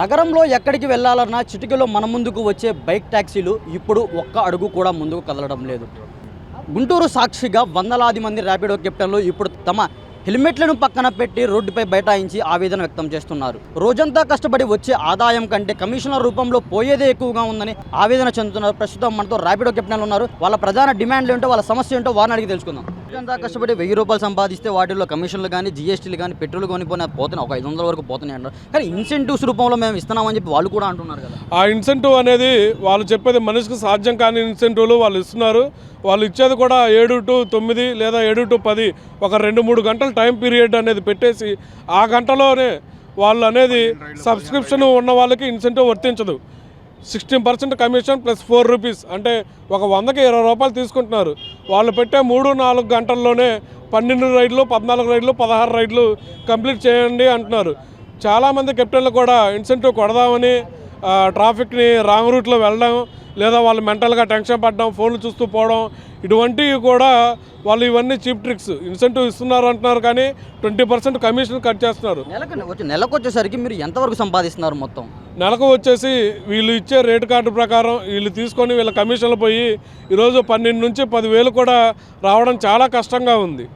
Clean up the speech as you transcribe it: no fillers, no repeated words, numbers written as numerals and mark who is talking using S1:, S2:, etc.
S1: నగరంలో ఎక్కడికి వెళ్ళాలన్నా చిటికెలో మన ముందుకు వచ్చే బైక్ ట్యాక్సీలు ఇప్పుడు ఒక్క అడుగు కూడా ముందుకు కదలడం లేదు. గుంటూరు సాక్షిగా వందలాది మంది ర్యాపిడో కెప్టెన్లు ఇప్పుడు తమ హెల్మెట్లను పక్కన పెట్టి రోడ్డుపై బైఠాయించి ఆవేదన వ్యక్తం చేస్తున్నారు. రోజంతా కష్టపడి వచ్చే ఆదాయం కంటే కమిషన్ల రూపంలో పోయేదే ఎక్కువగా ఉందని ఆవేదన చెందుతున్నారు. ప్రస్తుతం మనతో ర్యాపిడో కెప్టెన్లు ఉన్నారు. వాళ్ళ ప్రధాన డిమాండ్లు ఏంటో, వాళ్ళ సమస్య ఏంటో వారిని అడిగి తెలుసుకుందాం. రోజంతా కష్టపడి 1000 రూపాయలు సంపాదిస్తే వాటిల్లో కమిషన్లు కానీ, జీఎస్టీలు కానీ, పెట్రోల్ కొనిపోయినా పోతున్నాయి, ఒక 500 వరకు పోతున్నాయి అంటారు. కానీ ఇన్సెంటివ్స్ రూపంలో మేము ఇస్తున్నామని చెప్పి వాళ్ళు కూడా అంటున్నారు కదా.
S2: ఆ ఇన్సెంటివ్ అనేది వాళ్ళు చెప్పేది మనిషికి సాధ్యం కాని ఇన్సెంటివ్లు వాళ్ళు ఇస్తున్నారు. వాళ్ళు ఇచ్చేది కూడా 7 to 9 లేదా 7 to 10 ఒక 2-3 గంటల టైం పీరియడ్ అనేది పెట్టేసి ఆ గంటలోనే వాళ్ళు అనేది సబ్స్క్రిప్షన్ ఉన్న వాళ్ళకి ఇన్సెంటివ్ వర్తించదు. 16% కమిషన్ ప్లస్ 4 రూపీస్ అంటే ఒక 100కి 20 రూపాయలు తీసుకుంటున్నారు. వాళ్ళు పెట్టే 3-4 గంటల్లోనే 12 రైడ్లు, 14 రైడ్లు, 16 రైడ్లు కంప్లీట్ చేయండి అంటున్నారు. చాలామంది కెప్టెన్లు కూడా ఇన్సెంటివ్ కొడదామని ట్రాఫిక్ని రాంగ్ రూట్లో వెళ్ళడం, లేదా వాళ్ళు మెంటల్గా టెన్షన్ పడడం, ఫోన్లు చూస్తూ పోవడం, ఇటువంటివి కూడా వాళ్ళు ఇవన్నీ చీప్ ట్రిక్స్. ఇన్సెంటివ్ ఇస్తున్నారు అంటున్నారు కానీ 20% కమిషన్ కట్ చేస్తున్నారు.
S1: నెలకు వచ్చేసరికి మీరు ఎంతవరకు సంపాదిస్తున్నారు? మొత్తం
S2: నెలకు వచ్చేసి వీళ్ళు ఇచ్చే రేటు కార్డు ప్రకారం వీళ్ళు తీసుకొని వీళ్ళ కమిషన్లు పోయి ఈరోజు 12 నుంచి 10,000 కూడా రావడం చాలా కష్టంగా ఉంది.